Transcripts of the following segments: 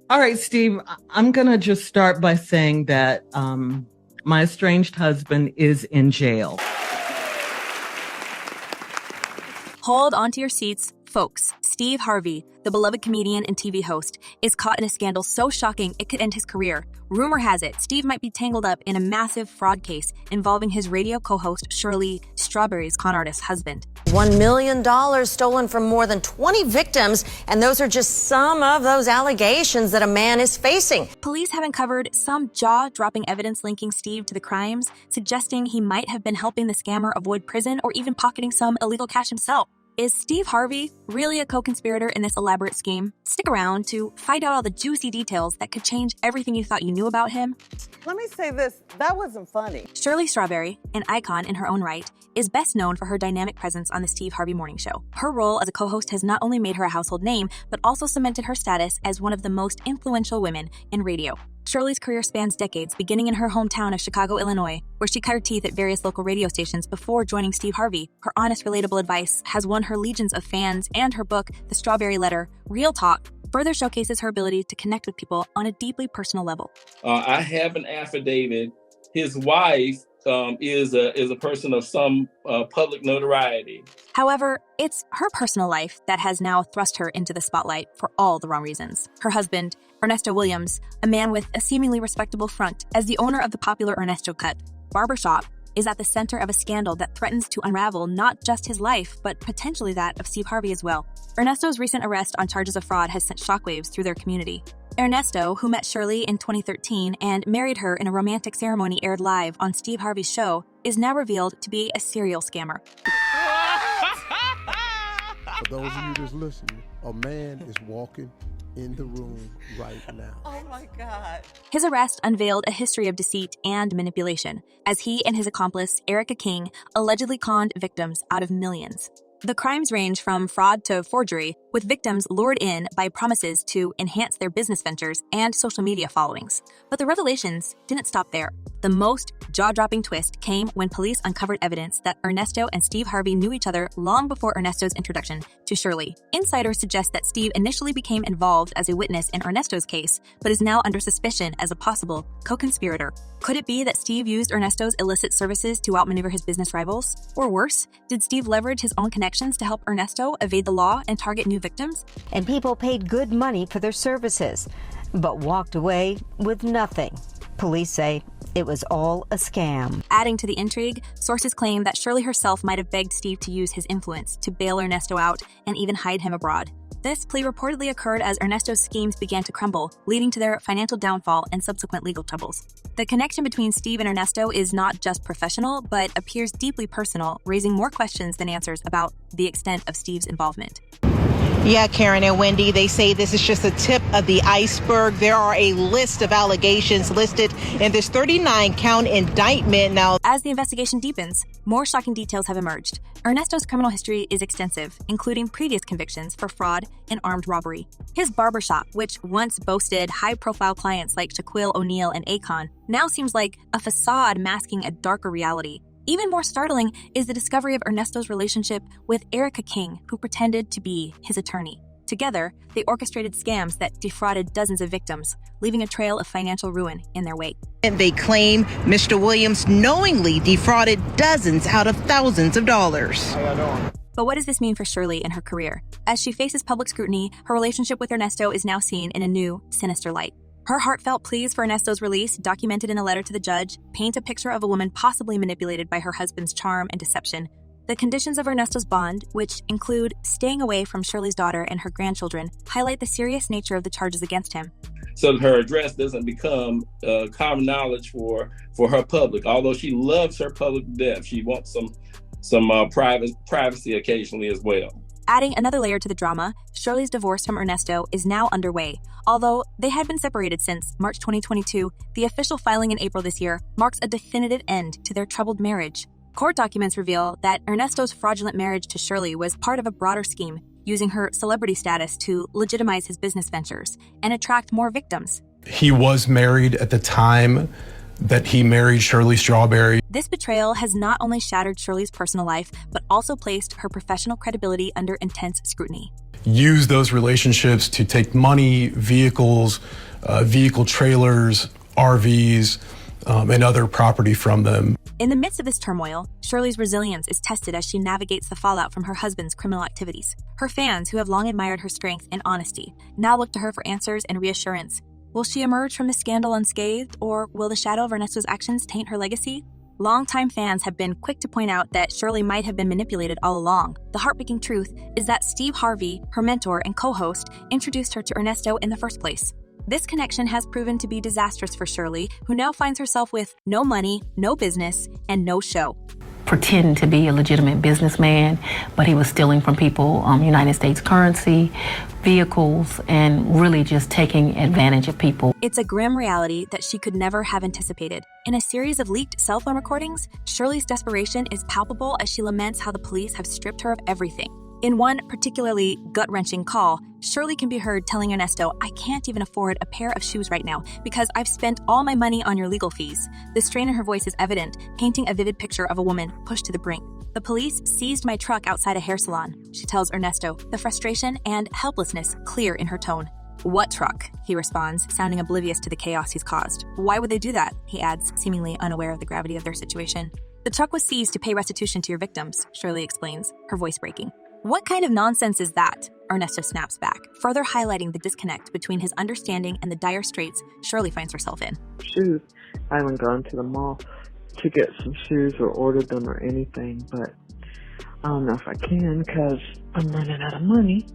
All right, Steve, I'm going to just start by saying that my estranged husband is in jail. Hold onto your seats, folks. Steve Harvey, the beloved comedian and TV host, is caught in a scandal so shocking it could end his career. Rumor has it Steve might be tangled up in a massive fraud case involving his radio co-host Shirley, Strawberry's con artist husband. $1 million stolen from more than 20 victims, and those are just some of those allegations that a man is facing. Police have uncovered some jaw-dropping evidence linking Steve to the crimes, suggesting he might have been helping the scammer avoid prison or even pocketing some illegal cash himself. Is Steve Harvey really a co-conspirator in this elaborate scheme? Stick around to find out all the juicy details that could change everything you thought you knew about him. Let me say this, that wasn't funny. Shirley Strawberry, an icon in her own right, is best known for her dynamic presence on the Steve Harvey Morning Show. Her role as a co-host has not only made her a household name, but also cemented her status as one of the most influential women in radio. Shirley's career spans decades, beginning in her hometown of Chicago, Illinois, where she cut her teeth at various local radio stations before joining Steve Harvey. Her honest, relatable advice has won her legions of fans, and her book, The Strawberry Letter, Real Talk, further showcases her ability to connect with people on a deeply personal level. I have an affidavit. His wife is a person of some public notoriety. However, it's her personal life that has now thrust her into the spotlight for all the wrong reasons. Her husband, Ernesto Williams, a man with a seemingly respectable front, as the owner of the popular Ernesto cut barbershop, is at the center of a scandal that threatens to unravel not just his life, but potentially that of Steve Harvey as well. Ernesto's recent arrest on charges of fraud has sent shockwaves through their community. Ernesto, who met Shirley in 2013 and married her in a romantic ceremony aired live on Steve Harvey's show, is now revealed to be a serial scammer. For those of you that's listening, a man is walking in the room right now. Oh my God. His arrest unveiled a history of deceit and manipulation, as he and his accomplice, Erica King, allegedly conned victims out of millions. The crimes range from fraud to forgery, with victims lured in by promises to enhance their business ventures and social media followings. But the revelations didn't stop there. The most jaw-dropping twist came when police uncovered evidence that Ernesto and Steve Harvey knew each other long before Ernesto's introduction to Shirley. Insiders suggest that Steve initially became involved as a witness in Ernesto's case, but is now under suspicion as a possible co-conspirator. Could it be that Steve used Ernesto's illicit services to outmaneuver his business rivals? Or worse, did Steve leverage his own connections to help Ernesto evade the law and target new victims? And people paid good money for their services, but walked away with nothing. Police say it was all a scam. Adding to the intrigue, sources claim that Shirley herself might have begged Steve to use his influence to bail Ernesto out and even hide him abroad. This plea reportedly occurred as Ernesto's schemes began to crumble, leading to their financial downfall and subsequent legal troubles. The connection between Steve and Ernesto is not just professional, but appears deeply personal, raising more questions than answers about the extent of Steve's involvement. Yeah, Karen and Wendy, they say this is just the tip of the iceberg. There are a list of allegations listed in this 39-count indictment. Now, as the investigation deepens, more shocking details have emerged. Ernesto's criminal history is extensive, including previous convictions for fraud and armed robbery. His barbershop, which once boasted high-profile clients like Shaquille O'Neal and Akon, now seems like a facade masking a darker reality. Even more startling is the discovery of Ernesto's relationship with Erica King, who pretended to be his attorney. Together, they orchestrated scams that defrauded dozens of victims, leaving a trail of financial ruin in their wake. And they claim Mr. Williams knowingly defrauded dozens out of thousands of dollars. But what does this mean for Shirley and her career? As she faces public scrutiny, her relationship with Ernesto is now seen in a new, sinister light. Her heartfelt pleas for Ernesto's release, documented in a letter to the judge, paint a picture of a woman possibly manipulated by her husband's charm and deception. The conditions of Ernesto's bond, which include staying away from Shirley's daughter and her grandchildren, highlight the serious nature of the charges against him. So her address doesn't become common knowledge for her public. Although she loves her public to death, she wants some privacy occasionally as well. Adding another layer to the drama, Shirley's divorce from Ernesto is now underway. Although they had been separated since March 2022, the official filing in April this year marks a definitive end to their troubled marriage. Court documents reveal that Ernesto's fraudulent marriage to Shirley was part of a broader scheme, using her celebrity status to legitimize his business ventures and attract more victims. He was married at the time that he married Shirley Strawberry. This betrayal has not only shattered Shirley's personal life, but also placed her professional credibility under intense scrutiny. use those relationships to take money, vehicles, vehicle trailers, RVs, and other property from them. In the midst of this turmoil, Shirley's resilience is tested as she navigates the fallout from her husband's criminal activities. Her fans, who have long admired her strength and honesty, now look to her for answers and reassurance. Will she emerge from the scandal unscathed, or will the shadow of Ernesto's actions taint her legacy? Longtime fans have been quick to point out that Shirley might have been manipulated all along. The heartbreaking truth is that Steve Harvey, her mentor and co-host, introduced her to Ernesto in the first place. This connection has proven to be disastrous for Shirley, who now finds herself with no money, no business, and no show. Pretend to be a legitimate businessman, but he was stealing from people United States currency, vehicles, and really just taking advantage of people. It's a grim reality that she could never have anticipated. In a series of leaked cell phone recordings, Shirley's desperation is palpable as she laments how the police have stripped her of everything. In one particularly gut-wrenching call, Shirley can be heard telling Ernesto, "I can't even afford a pair of shoes right now because I've spent all my money on your legal fees." The strain in her voice is evident, painting a vivid picture of a woman pushed to the brink. "The police seized my truck outside a hair salon," she tells Ernesto, the frustration and helplessness clear in her tone. "What truck?" he responds, sounding oblivious to the chaos he's caused. "Why would they do that?" he adds, seemingly unaware of the gravity of their situation. "The truck was seized to pay restitution to your victims," Shirley explains, her voice breaking. "What kind of nonsense is that?" Ernesto snaps back, further highlighting the disconnect between his understanding and the dire straits Shirley finds herself in. Shoes. I haven't gone to the mall to get some shoes or ordered them or anything, but I don't know if I can because I'm running out of money.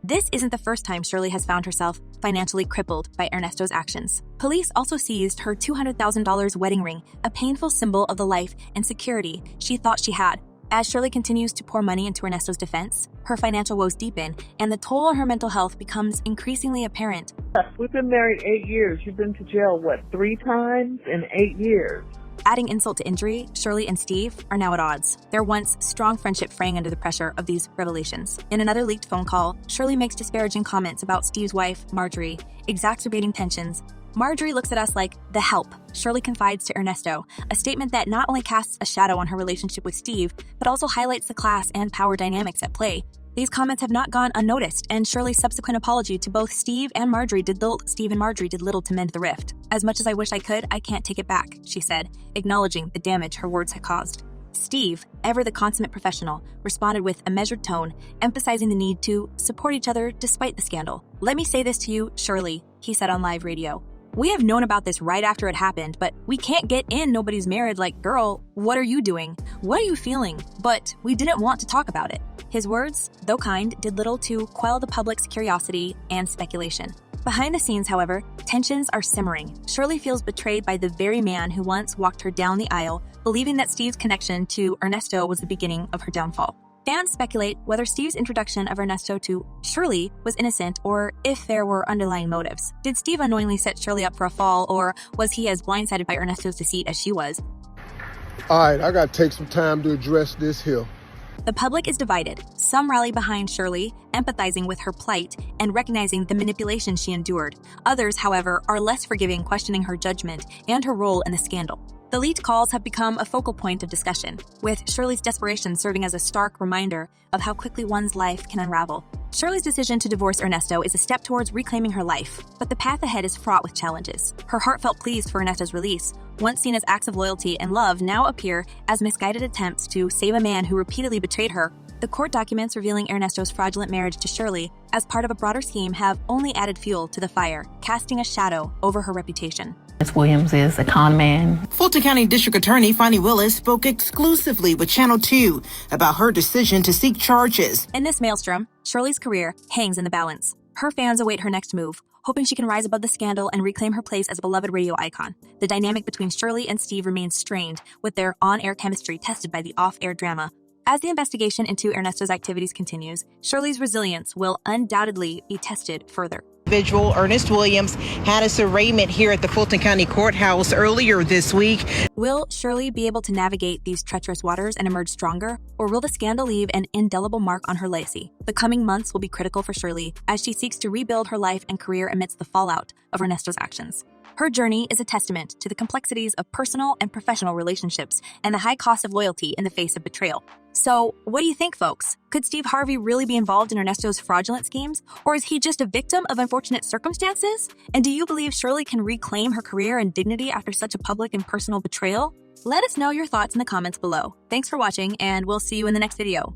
This isn't the first time Shirley has found herself financially crippled by Ernesto's actions. Police also seized her $200,000 wedding ring, a painful symbol of the life and security she thought she had. As Shirley continues to pour money into Ernesto's defense, her financial woes deepen, and the toll on her mental health becomes increasingly apparent. We've been married 8 years. You've been to jail, 3 times in 8 years? Adding insult to injury, Shirley and Steve are now at odds, their once strong friendship fraying under the pressure of these revelations. In another leaked phone call, Shirley makes disparaging comments about Steve's wife, Marjorie, exacerbating tensions. "Marjorie looks at us like the help," Shirley confides to Ernesto, a statement that not only casts a shadow on her relationship with Steve, but also highlights the class and power dynamics at play. These comments have not gone unnoticed, and Shirley's subsequent apology to both Steve and Marjorie did little to mend the rift. "As much as I wish I could, I can't take it back," she said, acknowledging the damage her words had caused. Steve, ever the consummate professional, responded with a measured tone, emphasizing the need to support each other despite the scandal. "Let me say this to you, Shirley," he said on live radio. "We have known about this right after it happened, but we can't get in nobody's marriage like, girl, what are you doing? What are you feeling? But we didn't want to talk about it." His words, though kind, did little to quell the public's curiosity and speculation. Behind the scenes, however, tensions are simmering. Shirley feels betrayed by the very man who once walked her down the aisle, believing that Steve's connection to Ernesto was the beginning of her downfall. Fans speculate whether Steve's introduction of Ernesto to Shirley was innocent or if there were underlying motives. Did Steve unknowingly set Shirley up for a fall, or was he as blindsided by Ernesto's deceit as she was? All right, I got to take some time to address this here. The public is divided. Some rally behind Shirley, empathizing with her plight and recognizing the manipulation she endured. Others, however, are less forgiving, questioning her judgment and her role in the scandal. The leaked calls have become a focal point of discussion, with Shirley's desperation serving as a stark reminder of how quickly one's life can unravel. Shirley's decision to divorce Ernesto is a step towards reclaiming her life, but the path ahead is fraught with challenges. Her heartfelt pleas for Ernesto's release, once seen as acts of loyalty and love, now appear as misguided attempts to save a man who repeatedly betrayed her. The court documents revealing Ernesto's fraudulent marriage to Shirley as part of a broader scheme have only added fuel to the fire, casting a shadow over her reputation. Ms. Williams is a con man. Fulton County District Attorney Fonnie Willis spoke exclusively with Channel 2 about her decision to seek charges. In this maelstrom, Shirley's career hangs in the balance. Her fans await her next move, hoping she can rise above the scandal and reclaim her place as a beloved radio icon. The dynamic between Shirley and Steve remains strained, with their on-air chemistry tested by the off-air drama. As the investigation into Ernesto's activities continues, Shirley's resilience will undoubtedly be tested further. Individual Ernest Williams had his arraignment here at the Fulton County Courthouse earlier this week. Will Shirley be able to navigate these treacherous waters and emerge stronger, or will the scandal leave an indelible mark on her legacy? The coming months will be critical for Shirley as she seeks to rebuild her life and career amidst the fallout of Ernesto's actions. Her journey is a testament to the complexities of personal and professional relationships and the high cost of loyalty in the face of betrayal. So, what do you think, folks? Could Steve Harvey really be involved in Ernesto's fraudulent schemes? Or is he just a victim of unfortunate circumstances? And do you believe Shirley can reclaim her career and dignity after such a public and personal betrayal? Let us know your thoughts in the comments below. Thanks for watching, and we'll see you in the next video.